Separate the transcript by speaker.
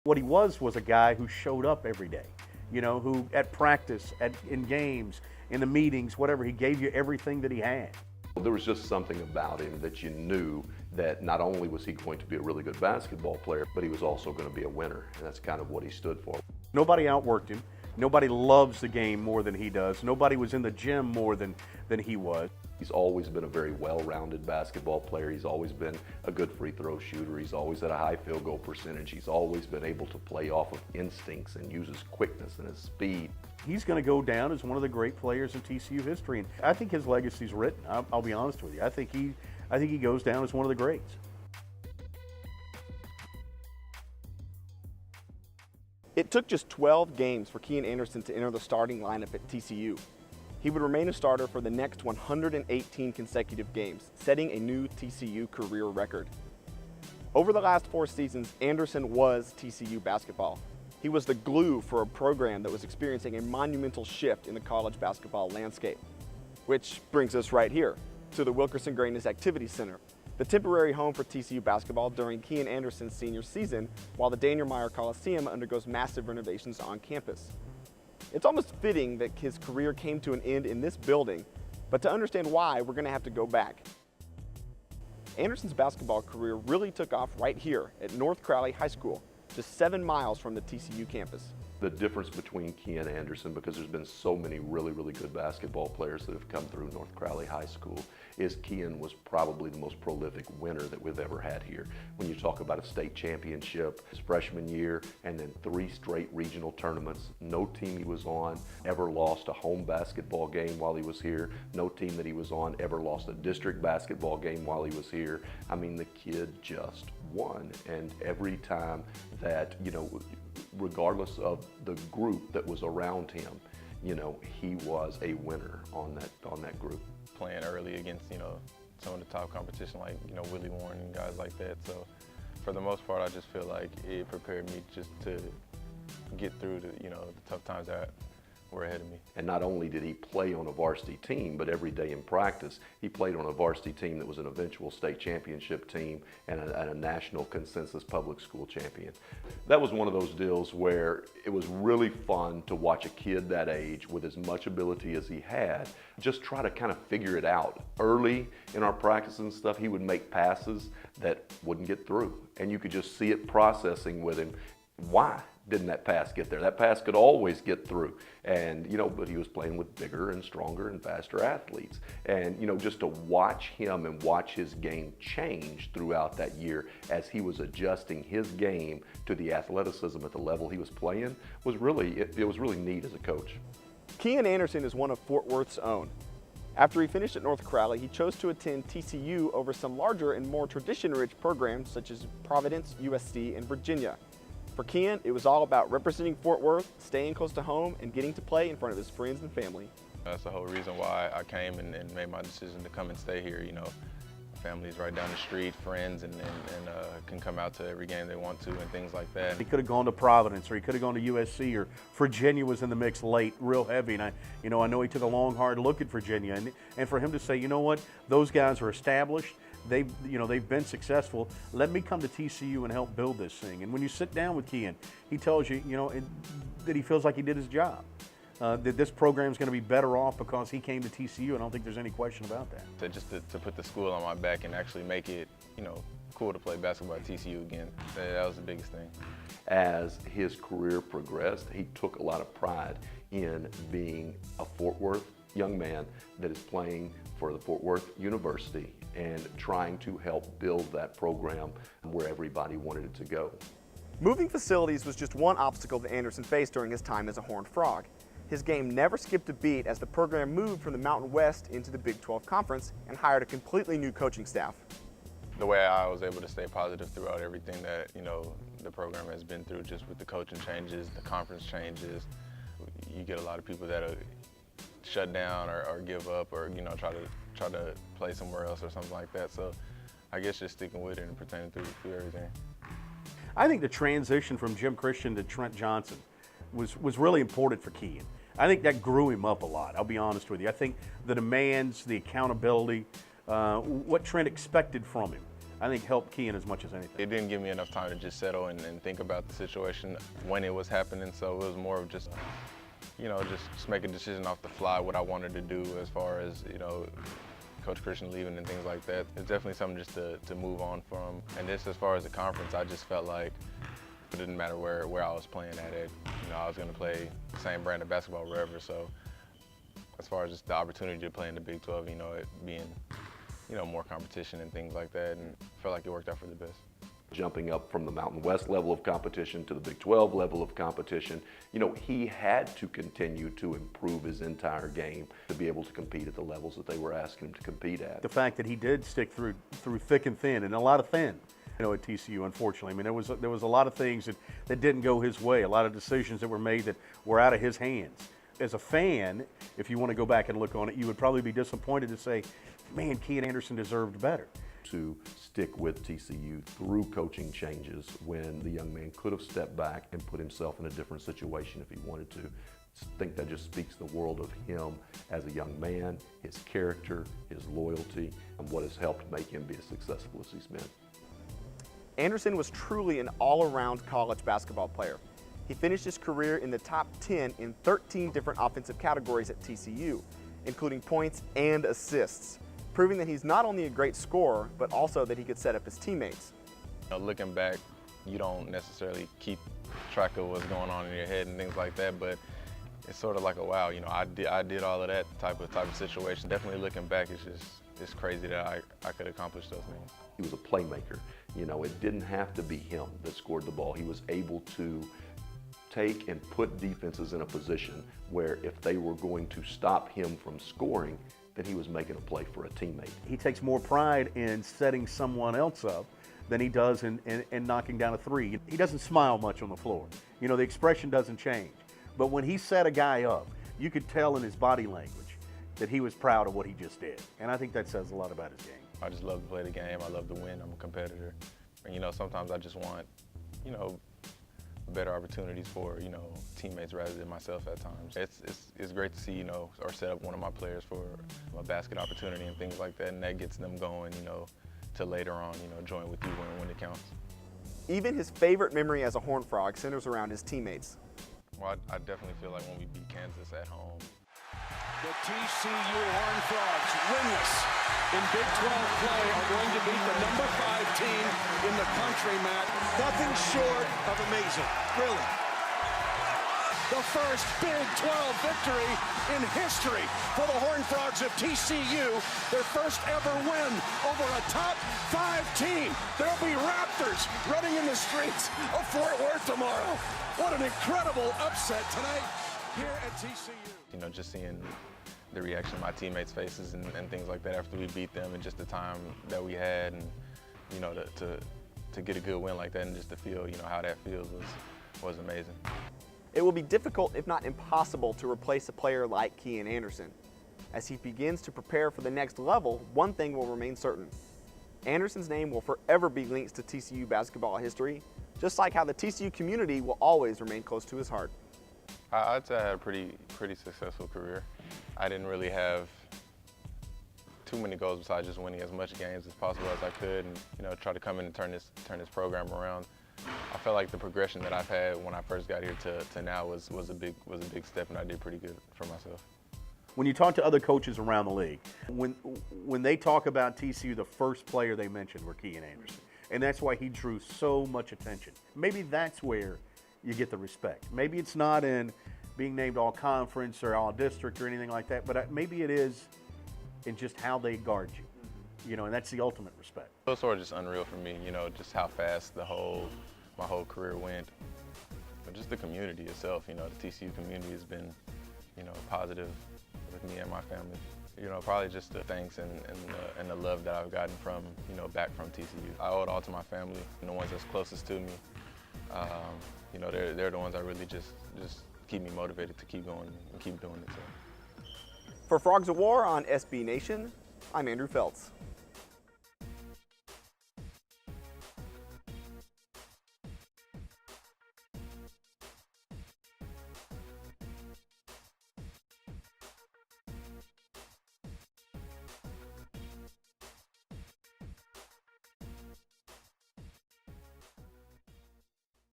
Speaker 1: What he was a guy who showed up every day, who at practice, in games, in the meetings, whatever, he gave you everything that he had.
Speaker 2: There was just something about him that you knew that not only was he going to be a really good basketball player, but he was also going to be a winner, and that's kind of what he stood for.
Speaker 1: Nobody outworked him. Nobody loves the game more than he does. Nobody was in the gym more than he was.
Speaker 2: He's always been a very well-rounded basketball player. He's always been a good free throw shooter. He's always had a high field goal percentage. He's always been able to play off of instincts and use his quickness and his speed.
Speaker 1: He's going to go down as one of the great players in TCU history, and I think his legacy's written. I'll be honest with you. I think he goes down as one of the greats.
Speaker 3: It took just 12 games for Kyan Anderson to enter the starting lineup at TCU. He would remain a starter for the next 118 consecutive games, setting a new TCU career record. Over the last 4 seasons, Anderson was TCU basketball. He was the glue for a program that was experiencing a monumental shift in the college basketball landscape. Which brings us right here to the Wilkerson Greatness Activity Center, the temporary home for TCU basketball during Kyan Anderson's senior season, while the Daniel Meyer Coliseum undergoes massive renovations on campus. It's almost fitting that his career came to an end in this building, but to understand why, we're going to have to go back. Anderson's basketball career really took off right here at North Crowley High School, just 7 miles from the TCU campus.
Speaker 2: The difference between Kyan Anderson, because there's been so many really, really good basketball players that have come through North Crowley High School, is Kyan was probably the most prolific winner that we've ever had here. When you talk about a state championship his freshman year and then 3 straight regional tournaments, no team he was on ever lost a home basketball game while he was here. No team that he was on ever lost a district basketball game while he was here. I mean, the kid just won. And every time that, regardless of the group that was around him, he was a winner on that group.
Speaker 4: Playing early against, some of the top competition like, Willie Warren and guys like that. So for the most part, I just feel like it prepared me just to get through the tough times that were ahead of me.
Speaker 2: And not only did he play on a varsity team, but every day in practice, he played on a varsity team that was an eventual state championship team and a national consensus public school champion. That was one of those deals where it was really fun to watch a kid that age with as much ability as he had just try to kind of figure it out. Early in our practice and stuff, he would make passes that wouldn't get through. And you could just see it processing with him. Why didn't that pass get there? That pass could always get through. And, but he was playing with bigger and stronger and faster athletes. And, just to watch him and watch his game change throughout that year as he was adjusting his game to the athleticism at the level he was playing was really, it was really neat as a coach.
Speaker 3: Kyan Anderson is one of Fort Worth's own. After he finished at North Crowley, he chose to attend TCU over some larger and more tradition-rich programs such as Providence, USC, and Virginia. For Kyan, it was all about representing Fort Worth, staying close to home, and getting to play in front of his friends and family.
Speaker 4: That's the whole reason why I came and made my decision to come and stay here. Family's right down the street, friends, and can come out to every game they want to and things like that.
Speaker 1: He could have gone to Providence, or he could have gone to USC, or Virginia was in the mix late, real heavy. And I know he took a long, hard look at Virginia, and for him to say, you know what, those guys are established. They've been successful. Let me come to TCU and help build this thing. And when you sit down with Kyan, he tells you, that he feels like he did his job. That this program's going to be better off because he came to TCU. I don't think there's any question about that.
Speaker 4: To put the school on my back and actually make it, cool to play basketball at TCU again. That was the biggest thing.
Speaker 2: As his career progressed, he took a lot of pride in being a Fort Worth young man that is playing for the Fort Worth University and trying to help build that program where everybody wanted it to go.
Speaker 3: Moving facilities was just one obstacle that Anderson faced during his time as a Horned Frog. His game never skipped a beat as the program moved from the Mountain West into the Big 12 Conference and hired a completely new coaching staff.
Speaker 4: The way I was able to stay positive throughout everything that, the program has been through, just with the coaching changes, the conference changes, you get a lot of people that are shut down or give up or, try to play somewhere else or something like that. So I guess just sticking with it and pretending through everything.
Speaker 1: I think the transition from Jim Christian to Trent Johnson was really important for Kyan. I think that grew him up a lot, I'll be honest with you. I think the demands, the accountability, what Trent expected from him, I think helped Kyan as much as anything.
Speaker 4: It didn't give me enough time to just settle and think about the situation when it was happening, so it was more of just, just make a decision off the fly what I wanted to do as far as, Coach Christian leaving and things like that. It's definitely something just to move on from. And just as far as the conference, I just felt like it didn't matter where I was playing at it. I was going to play the same brand of basketball wherever, so as far as just the opportunity to play in the Big 12, it being, more competition and things like that, and I felt like it worked out for the best.
Speaker 2: Jumping up from the Mountain West level of competition to the Big 12 level of competition, he had to continue to improve his entire game to be able to compete at the levels that they were asking him to compete at.
Speaker 1: The fact that he did stick through thick and thin, and a lot of thin, at TCU, unfortunately. I mean, there was a lot of things that didn't go his way, a lot of decisions that were made that were out of his hands. As a fan, if you want to go back and look on it, you would probably be disappointed to say, man, Kyan Anderson deserved better.
Speaker 2: To stick with TCU through coaching changes when the young man could have stepped back and put himself in a different situation if he wanted to. I think that just speaks the world of him as a young man, his character, his loyalty, and what has helped make him be as successful as he's been.
Speaker 3: Anderson was truly an all-around college basketball player. He finished his career in the top 10 in 13 different offensive categories at TCU, including points and assists, proving that he's not only a great scorer, but also that he could set up his teammates.
Speaker 4: Looking back, you don't necessarily keep track of what's going on in your head and things like that, but it's sort of like a wow, I did all of that type of situation. Definitely looking back, it's crazy that I could accomplish those things.
Speaker 2: He was a playmaker. It didn't have to be him that scored the ball. He was able to take and put defenses in a position where if they were going to stop him from scoring, then he was making a play for a teammate.
Speaker 1: He takes more pride in setting someone else up than he does in knocking down a three. He doesn't smile much on the floor. The expression doesn't change. But when he set a guy up, you could tell in his body language that he was proud of what he just did. And I think that says a lot about his game.
Speaker 4: I just love to play the game. I love to win. I'm a competitor. And, sometimes I just want, better opportunities for, teammates rather than myself at times. It's great to see, or set up one of my players for a basket opportunity and things like that, and that gets them going, to later on, join with you when it counts.
Speaker 3: Even his favorite memory as a Horned Frog centers around his teammates.
Speaker 4: Well, I definitely feel like when we beat Kansas at home.
Speaker 5: The TCU Horned Frogs, winless in Big 12 play, are going to beat the number 5 team in the country, Matt. Nothing short of amazing, really. The first Big 12 victory in history for the Horned Frogs of TCU. Their first ever win over a top 5 team. There'll be Raptors running in the streets of Fort Worth tomorrow. What an incredible upset tonight here at TCU.
Speaker 4: Just seeing the reaction of my teammates' faces and things like that after we beat them, and just the time that we had, and to get a good win like that, and just to feel how that feels was amazing.
Speaker 3: It will be difficult, if not impossible, to replace a player like Kyan Anderson. As he begins to prepare for the next level, one thing will remain certain. Anderson's name will forever be linked to TCU basketball history, just like how the TCU community will always remain close to his heart.
Speaker 4: I'd say I had a pretty successful career. I didn't really have too many goals besides just winning as much games as possible as I could, and try to come in and turn this program around. I felt like the progression that I've had when I first got here to now was a big step, and I did pretty good for myself.
Speaker 1: When you talk to other coaches around the league, when they talk about TCU, the first player they mentioned were Kyan Anderson, and that's why he drew so much attention. Maybe that's where you get the respect. Maybe it's not in being named all conference or all district or anything like that, but maybe it is in just how they guard you, and that's the ultimate respect.
Speaker 4: It was sort of just unreal for me, just how fast my whole career went. But just the community itself, the TCU community has been, positive with me and my family. Probably just the thanks and the love that I've gotten from, back from TCU. I owe it all to my family and the ones that's closest to me. They're the ones that really just keep me motivated to keep going and keep doing it. So.
Speaker 3: For Frogs of War on SB Nation, I'm Andrew Feltz.